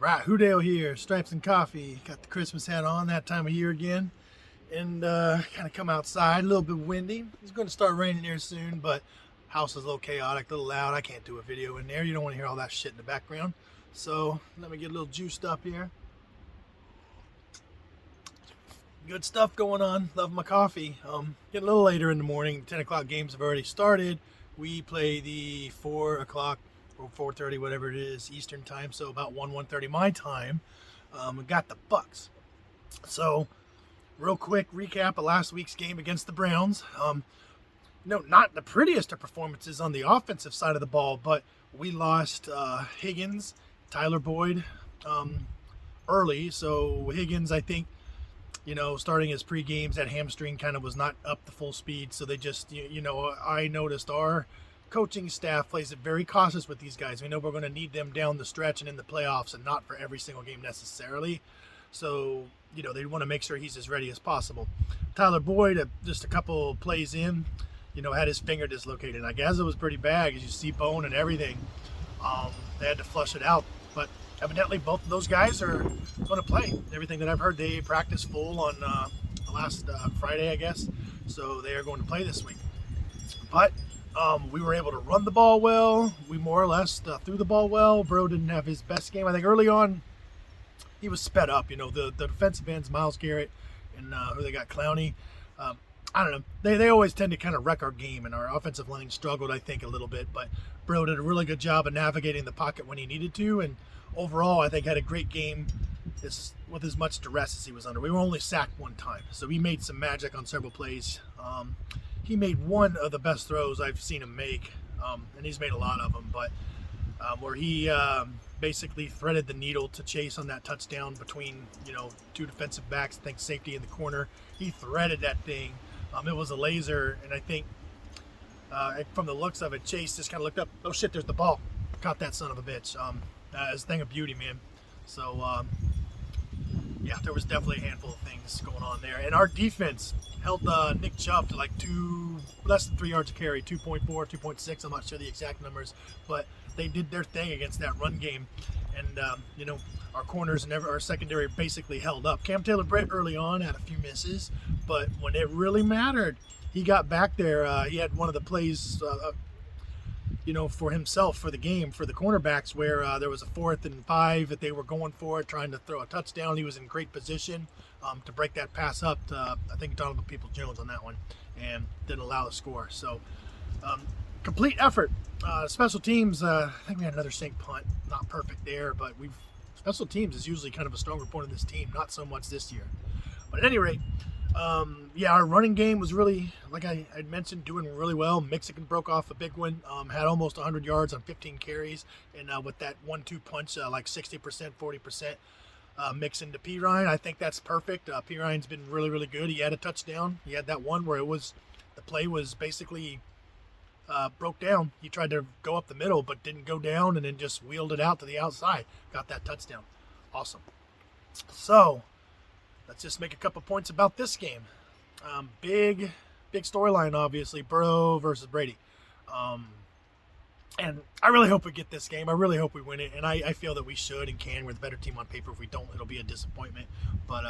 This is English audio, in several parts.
Right, Hoodale here, Stripes and Coffee. Got the Christmas hat on, that time of year again. And kind of come outside, a little bit windy. It's going to start raining here soon, but house is a little chaotic, a little loud. I can't do a video in there. You don't want to hear all that shit in the background. So let me get a little juiced up here. Good stuff going on. Love my coffee. Get a little later in the morning. 10 o'clock games have already started. We play the 4 o'clock or 4:30, whatever it is, Eastern time. So about 1:30 my time. We got the Bucs. So real quick recap of last week's game against the Browns. Not the prettiest of performances on the offensive side of the ball, but we lost Higgins, Tyler Boyd early. So Higgins, I think, starting his pre-games, that hamstring kind of was not up to full speed. So they just, I noticed our coaching staff plays it very cautious with these guys. We know we're going to need them down the stretch and in the playoffs, and not for every single game necessarily. So, they want to make sure he's as ready as possible. Tyler Boyd, just a couple plays in, had his finger dislocated. I guess it was pretty bad, as you see bone and everything. They had to flush it out. But evidently both of those guys are going to play. Everything that I've heard, they practiced full on the last Friday, I guess. So they are going to play this week. But we were able to run the ball well. We more or less threw the ball well. Bro didn't have his best game. I think early on, he was sped up. The defensive ends, Myles Garrett, and who they got, Clowney. I don't know. They always tend to kind of wreck our game, and our offensive line struggled, I think, a little bit. But Bro did a really good job of navigating the pocket when he needed to, and overall, I think had a great game with as much duress as he was under. We were only sacked one time, so he made some magic on several plays. He made one of the best throws I've seen him make, and he's made a lot of them, but where he basically threaded the needle to chase on that touchdown between, two defensive backs, I think safety in the corner. He threaded that thing. It was a laser, and I think from the looks of it, Chase just kind of looked up. Oh shit, there's the ball. Caught that son of a bitch. It's a thing of beauty, man. So, yeah, there was definitely a handful of things going on there. And our defense held Nick Chubb to like less than 3 yards a carry, 2.4, 2.6. I'm not sure the exact numbers, but they did their thing against that run game. And, our corners and our secondary basically held up. Cam Taylor-Britt early on had a few misses, but when it really mattered, he got back there. He had one of the plays, for himself, for the game, for the cornerbacks, where there was a 4th and 5 that they were going for, trying to throw a touchdown. He was in great position to break that pass up to, I think, Donovan Peoples-Jones on that one, and didn't allow the score. So, complete effort. Special teams, I think we had another sink punt. Not perfect there, but special teams is usually kind of a stronger point of this team, not so much this year. But at any rate, our running game was really, like I'd mentioned, doing really well. Mexican broke off a big one, had almost 100 yards on 15 carries, and with that 1-2 punch, like 60%, 40% mix into P. Ryan. I think that's perfect. P. Ryan's been really, really good. He had a touchdown. He had that one where the play was basically broke down. He tried to go up the middle, but didn't go down, and then just wheeled it out to the outside. Got that touchdown. Awesome. So, let's just make a couple points about this game. Big storyline, obviously, Burrow versus Brady. And I really hope we get this game. I really hope we win it, and I feel that we should and can. We're the better team on paper. If we don't, it'll be a disappointment. But,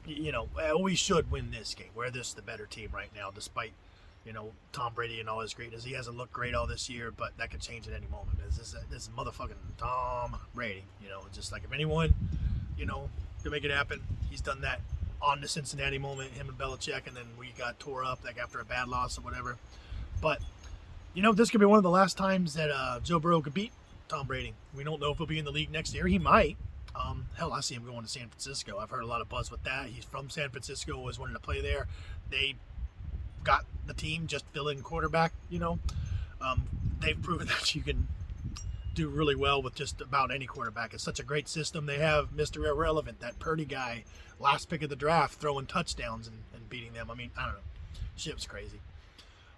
we should win this game. We're the better team right now, despite, Tom Brady and all his greatness. He hasn't looked great all this year, but that could change at any moment. This is motherfucking Tom Brady. Just like if anyone, to make it happen, he's done that on the Cincinnati moment, him and Belichick, and then we got tore up like after a bad loss or whatever. But, this could be one of the last times that Joe Burrow could beat Tom Brady. We don't know if he'll be in the league next year. He might. Hell, I see him going to San Francisco. I've heard a lot of buzz with that. He's from San Francisco, always wanted to play there. They got the team just fill-in quarterback, They've proven that you can do really well with just about any quarterback. It's such a great system. They have Mr. Irrelevant, that Purdy guy, last pick of the draft, throwing touchdowns and beating them. I mean, I don't know. Shit was crazy.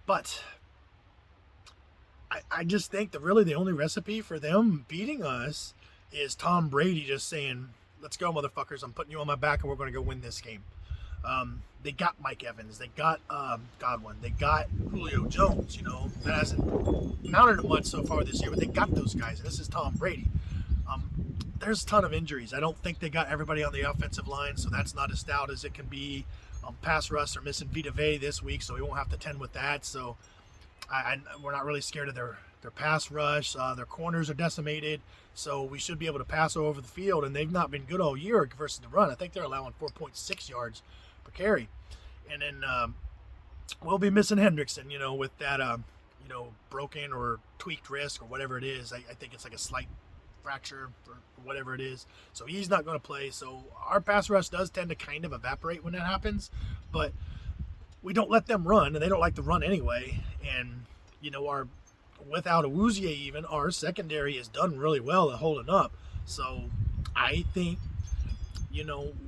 But I just think that really the only recipe for them beating us is Tom Brady just saying, let's go, motherfuckers. I'm putting you on my back, and we're going to go win this game. They got Mike Evans. They got Godwin. They got Julio Jones, That hasn't mounted much so far this year, but they got those guys. And this is Tom Brady. there's a ton of injuries. I don't think they got everybody on the offensive line, so that's not as stout as it can be. Pass rush are missing Vita Vea this week, so we won't have to tend with that. So we're not really scared of their pass rush. Their corners are decimated, so we should be able to pass over the field, and they've not been good all year versus the run. I think they're allowing 4.6 yards per carry. And then we'll be missing Hendrickson, with that, broken or tweaked wrist or whatever it is. I think it's like a slight fracture or whatever it is. So he's not going to play. So our pass rush does tend to kind of evaporate when that happens, but we don't let them run, and they don't like to run anyway. And, without Awuzie even, our secondary has done really well at holding up. So I think,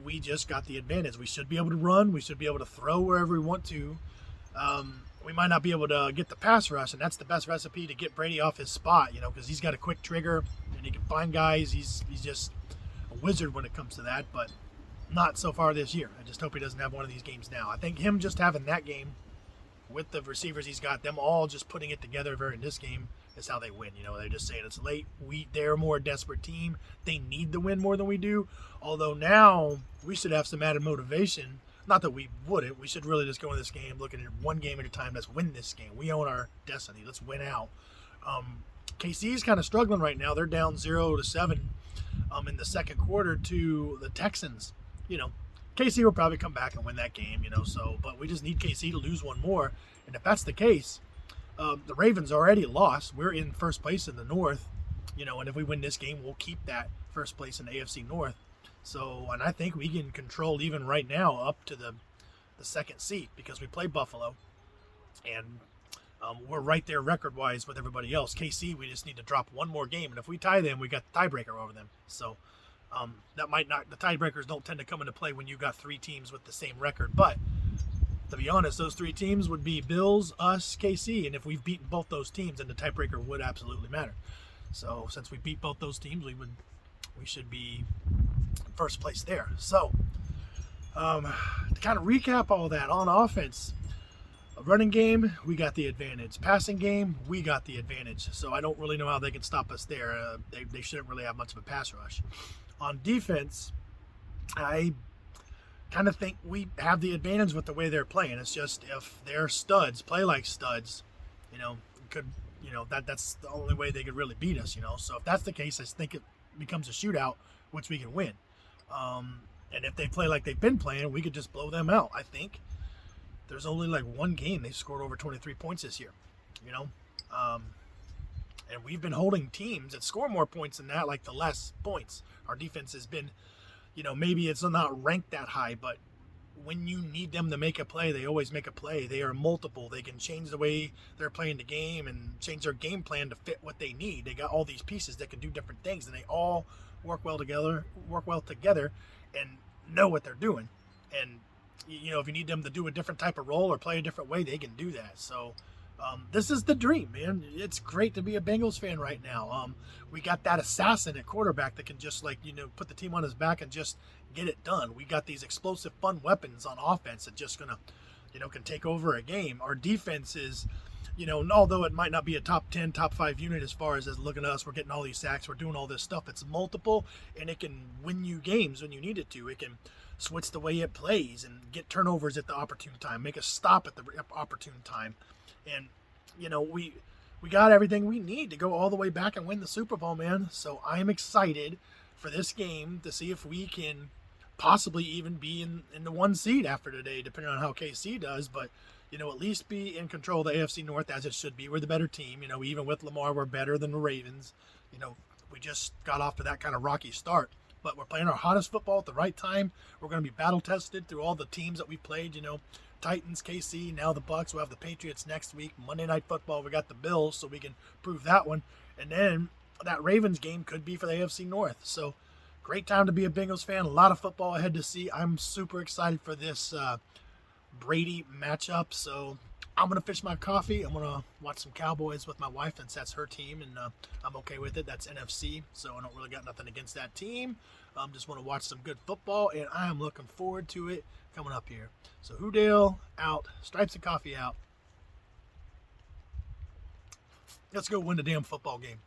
we just got the advantage. We should be able to run. We should be able to throw wherever we want to. We might not be able to get the pass rush, and that's the best recipe to get Brady off his spot, because he's got a quick trigger and he can find guys. He's just a wizard when it comes to that, but not so far this year. I just hope he doesn't have one of these games now. I think him just having that game with the receivers he's got, them all just putting it together in this game is how they win. They're just saying it's late. They're a more desperate team. They need the win more than we do. Although now we should have some added motivation. Not that we wouldn't. We should really just go in this game looking at one game at a time. Let's win this game. We own our destiny. Let's win out. KC's kind of struggling right now. They're down 0-7 in the second quarter to the Texans. KC will probably come back and win that game, but we just need KC to lose one more. And if that's the case, the Ravens already lost. We're in first place in the North, and if we win this game, we'll keep that first place in the AFC North. So, and I think we can control even right now up to the second seat because we play Buffalo, and we're right there record-wise with everybody else. KC, we just need to drop one more game, and if we tie them, we got the tiebreaker over them. So that might not. The tiebreakers don't tend to come into play when you got three teams with the same record. But to be honest, those three teams would be Bills, us, KC, and if we've beaten both those teams, then the tiebreaker would absolutely matter. So since we beat both those teams, we should be first place there. So to kind of recap all that on offense, running game, we got the advantage. Passing game, we got the advantage. So I don't really know how they can stop us there. They shouldn't really have much of a pass rush. On defense, I kind of think we have the advantage with the way they're playing. It's just if their studs play like studs, that's the only way they could really beat us. So if that's the case, I think it becomes a shootout, which we can win. And if they play like they've been playing, we could just blow them out. I think there's only like one game they've scored over 23 points this year, and we've been holding teams that score more points than that, like the less points. Our defense has been, maybe it's not ranked that high, but when you need them to make a play, they always make a play. They are multiple. They can change the way they're playing the game and change their game plan to fit what they need. They got all these pieces that can do different things, and they all work well together, and know what they're doing. And if you need them to do a different type of role or play a different way, they can do that. So this is the dream, man. It's great to be a Bengals fan right now. We got that assassin at quarterback that can just put the team on his back and just get it done. We got these explosive, fun weapons on offense that just gonna, can take over a game. Our defense is, although it might not be a top 10, top 5 unit as far as looking at us, we're getting all these sacks, we're doing all this stuff. It's multiple, and it can win you games when you need it to. It can switch the way it plays and get turnovers at the opportune time, make a stop at the opportune time. And, we got everything we need to go all the way back and win the Super Bowl, man. So I'm excited for this game to see if we can possibly even be in the 1 seed after today, depending on how KC does. But, at least be in control of the AFC North as it should be. We're the better team. Even with Lamar, we're better than the Ravens. We just got off to that kind of rocky start. But we're playing our hottest football at the right time. We're going to be battle-tested through all the teams that we played, Titans, KC, now the Bucs. We'll have the Patriots next week. Monday Night Football, we got the Bills, so we can prove that one. And then that Ravens game could be for the AFC North. So great time to be a Bengals fan. A lot of football ahead to see. I'm super excited for this Brady matchup. So I'm going to finish my coffee. I'm going to watch some Cowboys with my wife, since that's her team, and I'm okay with it. That's NFC, so I don't really got nothing against that team. Just want to watch some good football, and I am looking forward to it coming up here. So Hoodale out, Stripes and Coffee out. Let's go win the damn football game.